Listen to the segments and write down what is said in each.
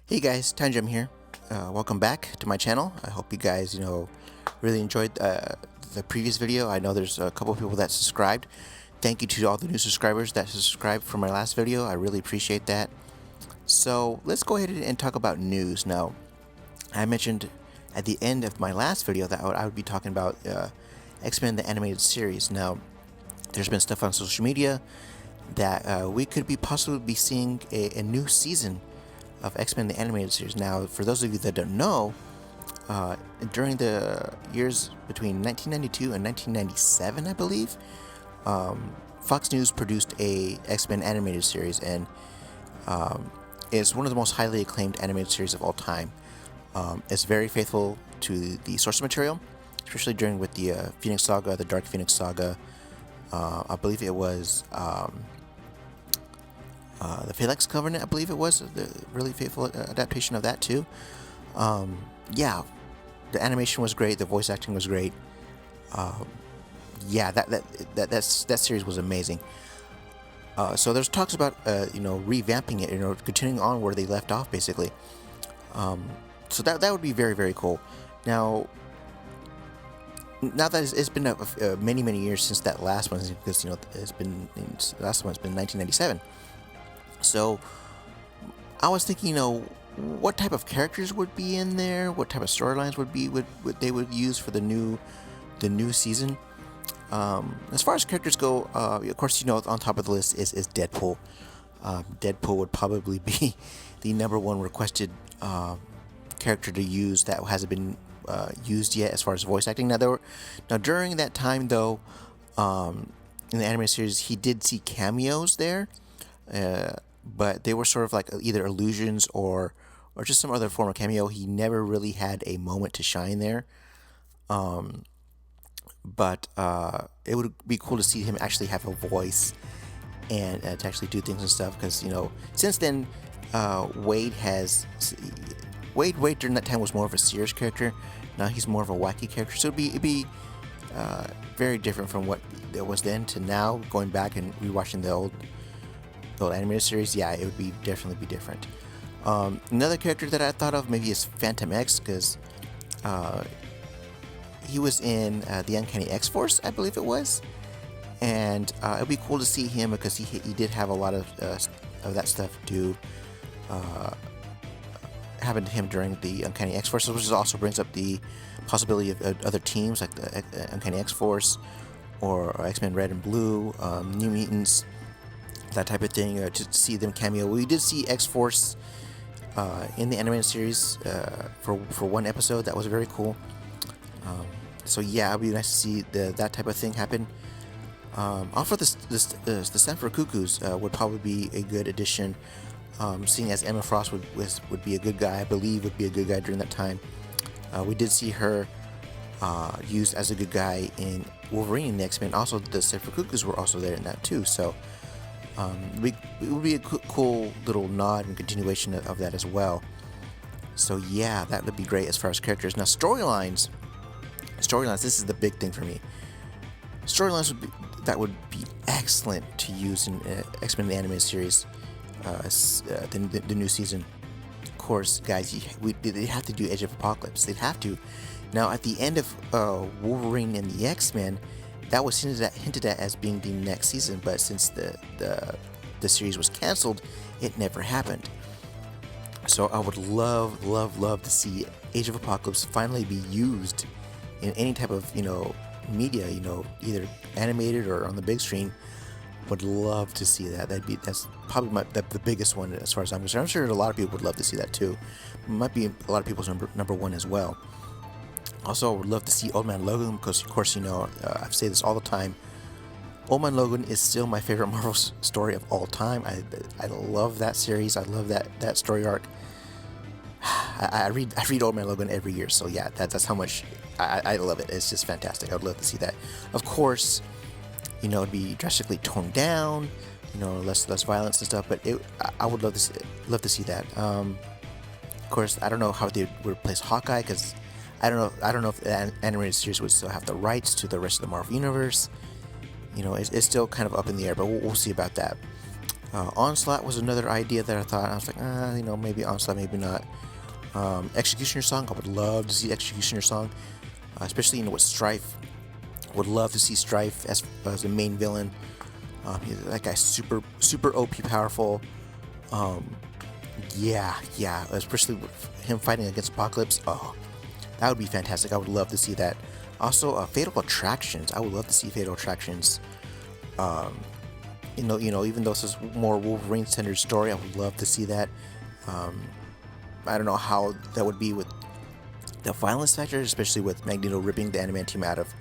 Hey guys, Tanjum here. Welcome back to my channel. I hope you guys, really enjoyed the previous video. I know there's a couple of people that subscribed. Thank you to all the new subscribers that subscribed for my last video. I really appreciate that. So let's go ahead and talk about news now. I mentioned at the end of my last video that I would be talking about X-Men the Animated Series. Now, there's been stuff on social media that we could possibly be seeing a new season of X-Men the Animated Series. Now, for those of you that don't know, during the years between 1992 and 1997, I believe, Fox News produced a X-Men animated series, and it's one of the most highly acclaimed animated series of all time. It's very faithful to the source material, especially during with the Phoenix Saga, the Dark Phoenix Saga. I believe it was the Phalanx Covenant, I believe it was, the really faithful adaptation of that too. Yeah, the animation was great, the voice acting was great. Yeah, that series was amazing. So there's talks about revamping it, continuing on where they left off, basically. So that would be very, very cool. Now that it's been many years since that last one, because the last one's been 1997. So I was thinking, what type of characters would be in there? What type of storylines would they use for the new season? As far as characters go, of course, on top of the list is Deadpool. Deadpool would probably be the number one requested character to use that hasn't been used yet as far as voice acting. Now during that time though, in the anime series, he did see cameos there. But they were sort of like either illusions or just some other form of cameo. He never really had a moment to shine there. But it would be cool to see him actually have a voice and to actually do things and stuff. Because since then, Wade during that time was more of a serious character. Now he's more of a wacky character. So it'd be very different from what it was then to now. Going back and rewatching the old animated series, yeah, it would definitely be different. Another character that I thought of maybe is Phantom X, because he was in the Uncanny X-Force, I believe it was, and it would be cool to see him because he did have a lot of that stuff happen to him during the Uncanny X-Force, which also brings up the possibility of other teams like the Uncanny X-Force or X-Men Red and Blue, New Mutants, that type of thing, to see them cameo. We did see X-Force in the animated series for one episode. That was very cool. So yeah, it would be nice to see that type of thing happen. Also, the Stanford Cuckoos would probably be a good addition, seeing as Emma Frost would be a good guy. I believe would be a good guy during that time. We did see her used as a good guy in Wolverine and the X-Men. Also, the Stanford Cuckoos were also there in that too. So it would be a cool little nod and continuation of that as well. So yeah, that would be great as far as characters. Now storylines, this is the big thing for me. Storylines would be excellent to use in X-Men the Animated Series, the new season. Of course, guys, they have to do Age of Apocalypse. They'd have to. Now at the end of Wolverine and the X-Men, that was hinted at as being the next season, but since the series was canceled, it never happened. So I would love to see Age of Apocalypse finally be used in any type of media, either animated or on the big screen. Would love to see that. That's probably the biggest one as far as I'm concerned. I'm sure a lot of people would love to see that too. It might be a lot of people's number one as well. Also, I would love to see Old Man Logan, because of course, I say this all the time. Old Man Logan is still my favorite Marvel story of all time. I love that series. I love that story arc. I read Old Man Logan every year, so yeah, that's how much I love it. It's just fantastic. I would love to see that. Of course, it'd be drastically toned down, less violence and stuff. But I would love to see that. Of course, I don't know how they would replace Hawkeye, because I don't know if the animated series would still have the rights to the rest of the Marvel universe. It's still kind of up in the air, but we'll see about that. Onslaught was another idea that I was like, maybe Onslaught, maybe not. Executioner Song, I would love to see Executioner Song, especially with Strife. Would love to see Strife as the main villain. That guy's super OP powerful. Yeah, especially with him fighting against Apocalypse. Oh, that would be fantastic. I would love to see that. Also, Fatal Attractions. I would love to see Fatal Attractions. Even though this is more Wolverine-centered story, I would love to see that. I don't know how that would be with the violence factor, especially with Magneto ripping the adamantium out of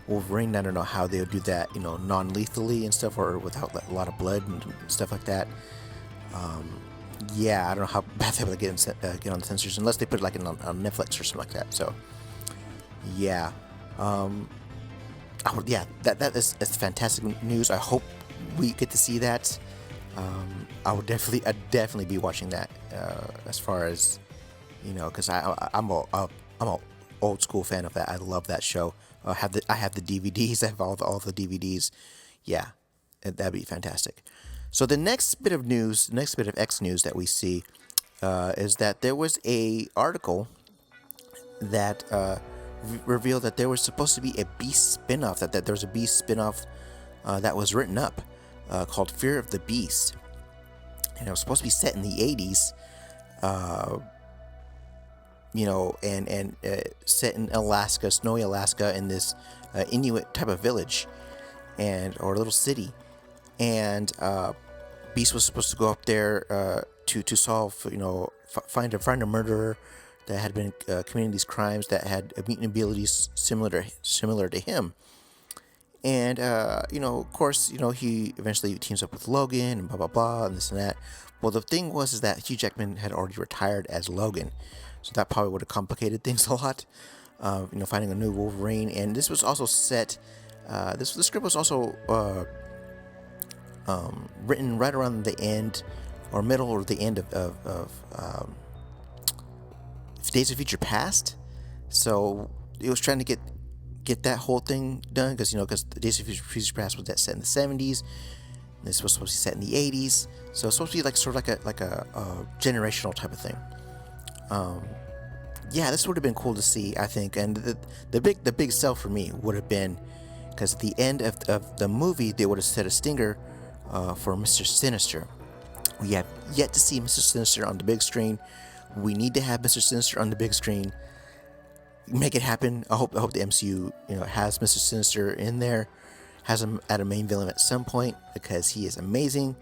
Wolverine. I don't know how they would do that, non-lethally and stuff, or without a lot of blood and stuff like that. I don't know how bad they would get on the censors, unless they put it on Netflix or something like that. So, yeah. That is fantastic news. I hope we get to see that. I'd definitely be watching that. As far as because I'm a old school fan of that. I love that show. I have the DVDs. I have all the DVDs. Yeah, that'd be fantastic. So the next bit of news, next bit of X news that we see, is that there was a article that revealed that there was supposed to be a Beast spin-off. That there was a Beast spin-off that was written up called Fear of the Beast, and it was supposed to be set in the 80s. And set in Alaska, snowy Alaska, in this Inuit type of village, or little city, and Beast was supposed to go up there to solve, find a murderer that had been committing these crimes, that had mutant abilities similar to him, and of course, he eventually teams up with Logan and blah blah blah and this and that. Well, the thing was that Hugh Jackman had already retired as Logan. So that probably would have complicated things a lot, finding a new Wolverine. And this was also set, the script was also written right around the end, or middle, or the end of Days of Future Past. So it was trying to get that whole thing done, because Days of Future Past was set in the 70s. And this was supposed to be set in the 80s. So it's supposed to be like a generational type of thing. This would have been cool to see, I think, and the big sell for me would have been, because at the end of the movie they would have set a stinger for Mr. Sinister. We have yet to see Mr. Sinister on the big screen. We need to have Mr. Sinister on the big screen. Make it happen. I hope the MCU has Mr. Sinister in there, has him at a main villain at some point, because he is amazing.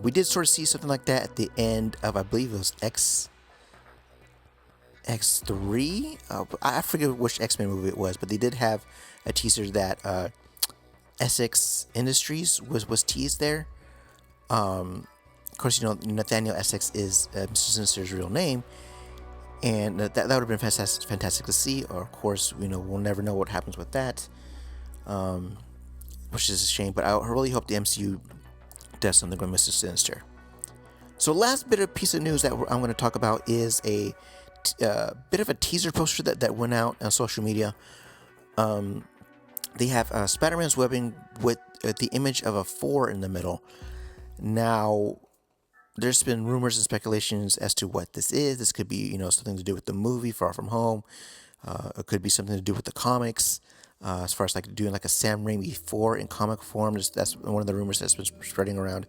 We did sort of see something like that at the end of, I believe it was X3. I forget which X-Men movie it was, but they did have a teaser that Essex Industries was teased there. Of course, Nathaniel Essex is Mr. Sinister's real name, and that would have been fantastic to see. Or of course, we'll never know what happens with that, which is a shame. But I really hope the MCU does something with Mr. Sinister. So, last piece of news that I'm going to talk about is a bit of a teaser poster that went out on social media. They have Spider-Man's webbing with the image of a 4 in the middle. Now, there's been rumors and speculations as to what this is. This could be, something to do with the movie Far From Home. It could be something to do with the comics. As far as doing a Sam Raimi 4 in comic form. That's one of the rumors that's been spreading around.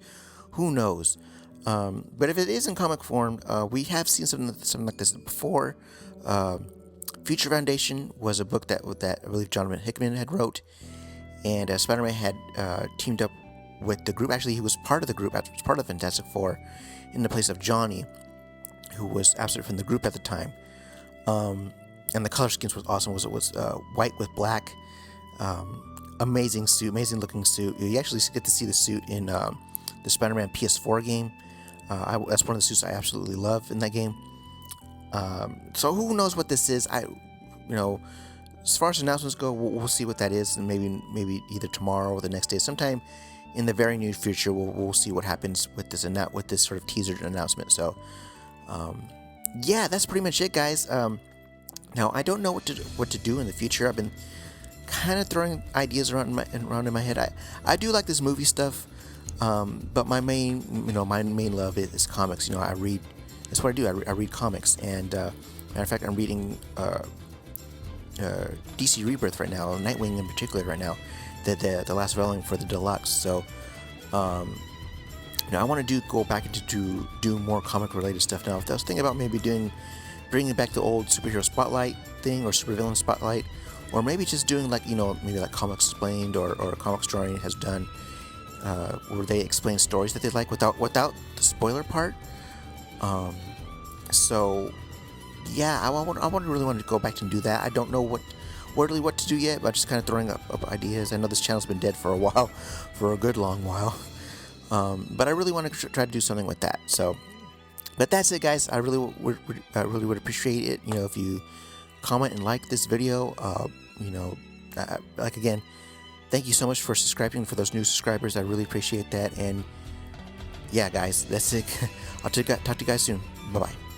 Who knows? But if it is in comic form, we have seen something like this before. Future Foundation was a book that I believe Jonathan Hickman had wrote, and Spider-Man had teamed up with the group. Actually, he was part of the group, part of Fantastic Four, in the place of Johnny, who was absent from the group at the time. And the color schemes was awesome. It was white with black. Amazing suit, amazing looking suit. You actually get to see the suit in the Spider-Man PS4 game. That's one of the suits I absolutely love in that game. So who knows what this is? As far as announcements go, we'll see what that is, and maybe either tomorrow or the next day, sometime in the very near future, we'll see what happens with this sort of teaser announcement. So, that's pretty much it, guys. Now I don't know what to do in the future. I've been kind of throwing ideas around in my head. I do like this movie stuff. But my main, my main love is comics. I read. That's what I do. I read comics, and matter of fact, I'm reading DC Rebirth right now, Nightwing in particular right now, the last volume for the deluxe. So, I want to go back into do more comic related stuff now. If I was thinking about maybe bringing back the old superhero spotlight thing or supervillain spotlight, or maybe just doing like maybe like Comics Explained or Comics Story has done, where they explain stories that they like without the spoiler part. So yeah, I really want to go back and do that. I don't know what to do yet, but I'm just kind of throwing up ideas. I know this channel's been dead for a while, for a good long while. But I really want to try to do something with that. So, but that's it, guys. I really would appreciate it. If you comment and like this video. Like again, thank you so much for subscribing. For those new subscribers, I really appreciate that. And yeah, guys, that's it. I'll talk to you guys soon. Bye bye.